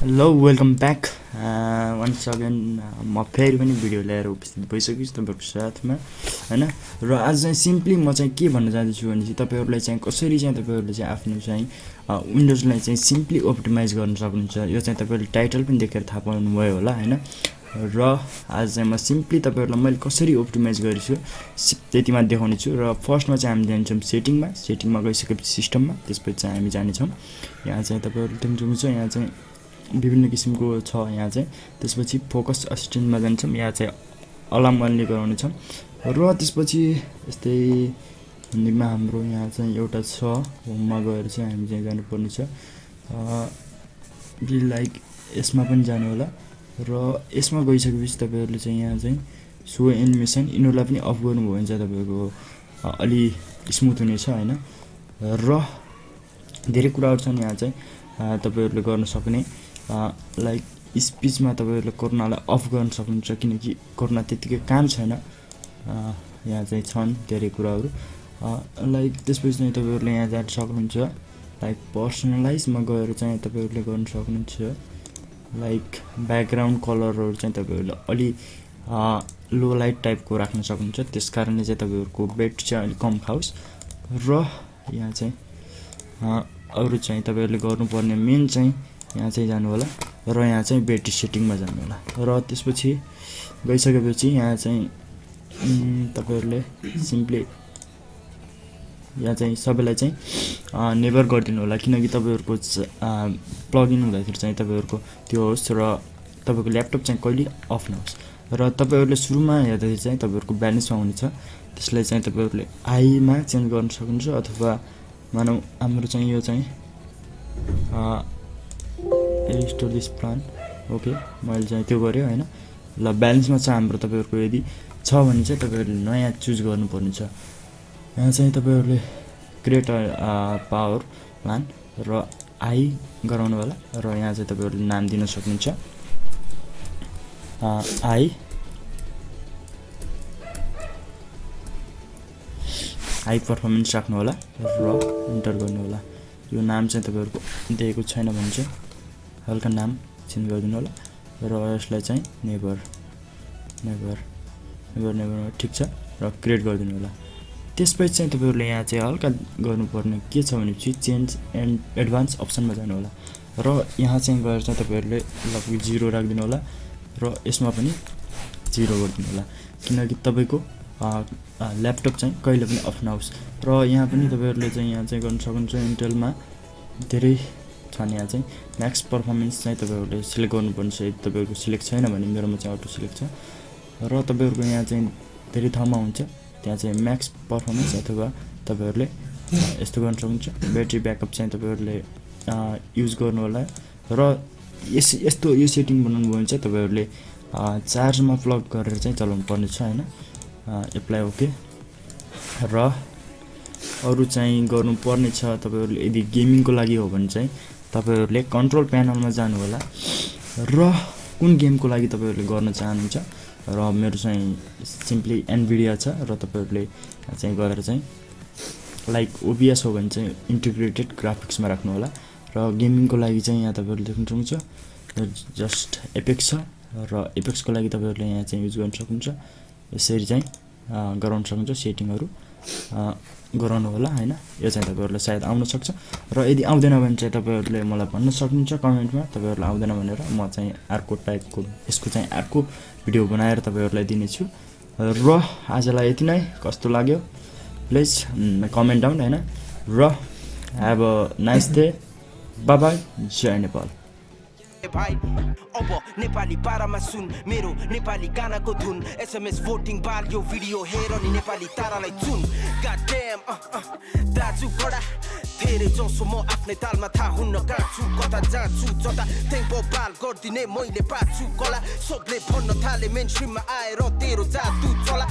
Hello welcome back once again म फेरि पनि भिडियो ल्याएर उपस्थित भइसकेछु तपाईँहरूको साथमा हैन। र आज चाहिँ सिम्पली म चाहिँ के भन्न चाहन्छु भने चाहिँ तपाईँहरूलाई चाहिँ कसरी चाहिँ तपाईँहरूले चाहिँ आफ्नो चाहिँ विन्डोजलाई चाहिँ सिम्पली अप्टिमाइज गर्न सक्नुहुन्छ। यो चाहिँ तपाईँहरूले टाइटल पनि देखेर थाहा पाउनुभयो होला हैन। र आज चाहिँ म सिम्पली तपाईँहरूलाई मैले कसरी अप्टिमाइज गरेछु त्यतिमा देखाउने छु। र फर्स्टमा चाहिँ हामी जान्छौँ सेटिङमा गइसकेपछि सिस्टममा, त्यसपछि चाहिँ हामी जानेछौँ यहाँ चाहिँ तपाईँहरूले देख्नुहुन्छ यहाँ चाहिँ विभिन्न किसिमको छ यहाँ चाहिँ। त्यसपछि फोकस असिस्टेन्टमा जान्छौँ, यहाँ चाहिँ अलार्म अनले गराउनेछौँ। र त्यसपछि यस्तै हिन्दीमा हाम्रो यहाँ चाहिँ एउटा छ होममा गएर चाहिँ हामी चाहिँ जानुपर्ने छ लाइक यसमा पनि जानु होला। र यसमा गइसकेपछि तपाईँहरूले चाहिँ यहाँ चाहिँ सो एनिमेसन यिनीहरूलाई पनि अफ गर्नुभयो भने चाहिँ तपाईँको अलि स्मुथ हुनेछ हैन। र धेरै कुराहरू छन् यहाँ चाहिँ तपाईँहरूले गर्न सक्ने, लाइक स्पिचमा तपाईँहरूले कोरोनालाई अफ गर्न सक्नुहुन्छ किनकि कोरोना त्यतिकै काम छैन। यहाँ चाहिँ छन् धेरै कुराहरू लाइक त्यसपछि चाहिँ तपाईँहरूले यहाँ जान सक्नुहुन्छ लाइक पर्सनलाइजमा गएर चाहिँ तपाईँहरूले गर्न सक्नुहुन्छ। लाइक ब्याकग्राउन्ड कलरहरू चाहिँ तपाईँहरूले अलि लो लाइट टाइपको राख्न सक्नुहुन्छ, त्यस कारणले चाहिँ तपाईँहरूको बेट चाहिँ अलिक कम खाओस्। र यहाँ चाहिँ अरू चाहिँ तपाईँहरूले गर्नुपर्ने मेन चाहिँ यहाँ चाहिँ जानु होला र यहाँ चाहिँ ब्याट्री सेटिङमा जानु होला। र त्यसपछि गइसकेपछि यहाँ चाहिँ तपाईँहरूले सिम्पली यहाँ चाहिँ सबैलाई चाहिँ नेभर गरिदिनु होला किनकि तपाईँहरूको प्लगइन हुँदाखेरि चाहिँ तपाईँहरूको त्यो होस् र तपाईँको ल्यापटप चाहिँ कहिले अफ नहोस्। र तपाईँहरूले सुरुमा हेर्दाखेरि चाहिँ तपाईँहरूको ब्यालेन्समा हुनेछ, त्यसलाई चाहिँ तपाईँहरूले आईमा चेन्ज गर्न सक्नुहुन्छ अथवा मानौँ हाम्रो चाहिँ यो चाहिँ रिस्टोर दिस प्लान ओके मैले चाहिँ त्यो गरेँ हैन। ल ब्यालेन्समा छ हाम्रो, तपाईँहरूको यदि छ भने चाहिँ तपाईँहरूले नयाँ चुज गर्नुपर्ने छ। यहाँ चाहिँ तपाईँहरूले क्रिएट पावर प्लान र आई गराउनु होला। र यहाँ चाहिँ तपाईँहरूले नाम दिन सक्नुहुन्छ हाई पर्फर्मेन्स राख्नु होला र इन्टर गर्नु होला। यो नाम चाहिँ तपाईँहरूको दिएको छैन भने चाहिँ हल्का नाम चेन्ज गरिदिनु होला। र यसलाई चाहिँ नेभर ठिक छ र क्रिएट गरिदिनु होला। त्यसपछि चाहिँ तपाईँहरूले यहाँ चाहिँ हल्का गर्नुपर्ने के छ भनेपछि चेन्ज एन्ड एडभान्स अप्सनमा जानु होला। र यहाँ चाहिँ गएर चाहिँ तपाईँहरूले लगभग 0 राखिदिनु होला र यसमा पनि 0 गरिदिनु होला किनकि तपाईँको ल्यापटप चाहिँ कहिले पनि अफ नहोस्। र यहाँ पनि तपाईँहरूले चाहिँ यहाँ चाहिँ गर्न सक्नुहुन्छ इन्टेलमा धेरै छन्। यहाँ चाहिँ म्याक्स पर्फर्मेन्स चाहिँ तपाईँहरूले सिलेक्ट गर्नुपर्ने छ, यदि तपाईँको सिलेक्ट छैन भने मेरोमा चाहिँ अटो सिलेक्ट छ। र तपाईँहरूको यहाँ चाहिँ धेरै ठाउँमा हुन्छ, त्यहाँ चाहिँ म्याक्स पर्फर्मेन्स अथवा तपाईँहरूले यस्तो गर्न सक्नुहुन्छ। ब्याट्री ब्याकअप चाहिँ तपाईँहरूले युज गर्नु होला। र यस्तो यो सेटिङ बनाउनु भयो भने चाहिँ तपाईँहरूले चार्जमा प्लग गरेर चाहिँ चलाउनु पर्ने छ हैन। Apply okay. र अरू चाहिँ गर्नुपर्ने छ तपाईँहरूले यदि गेमिङको लागि हो भने चाहिँ तपाईँहरूले कन्ट्रोल प्यानलमा जानु होला र कुन गेमको लागि तपाईँहरूले गर्न चाहनुहुन्छ। र मेरो चाहिँ सिम्पली एनभिडिया छ र तपाईँहरूले चाहिँ गएर चाहिँ लाइक ओबिएस हो भने चाहिँ इन्टिग्रेटेड ग्राफिक्समा राख्नु होला। र गेमिङको लागि चाहिँ यहाँ तपाईँहरूले देख्न सक्नुहुन्छ जस्ट एपेक्स छ र एपेक्सको लागि तपाईँहरूले यहाँ चाहिँ युज गर्न सक्नुहुन्छ। यसरी चाहिँ गराउन सक्नुहुन्छ, सेटिङहरू गराउनु होला हैन। यो चाहिँ तपाईँहरूलाई सायद आउन सक्छ र यदि आउँदैन भने चाहिँ तपाईँहरूले मलाई भन्न सक्नुहुन्छ कमेन्टमा तपाईँहरूलाई आउँदैन भनेर। म चाहिँ अर्को टाइपको यसको चाहिँ अर्को भिडियो बनाएर तपाईँहरूलाई दिनेछु। र आजलाई यति नै, कस्तो लाग्यो प्लिज कमेन्ट डाउन हैन। र have a nice day, bye bye, जय नेपाल। भाइ अब नेपाली पारामा सुन मेरो नेपाली गानाको धुन। एसएमएस भोटिङ बाल यो भिडियो हेर नि नेपाली तारालाई चुन। गॉडडैम दाजु बडा धेरै जसो म आफ्नै तालमा थाहा हुन्न काछु कता जान्छु जता टेम्पो बाल गर्दिने मैले पाछु कला सबले भन्न थाले मेन स्ट्रिममा आएर तेरो जादु चला।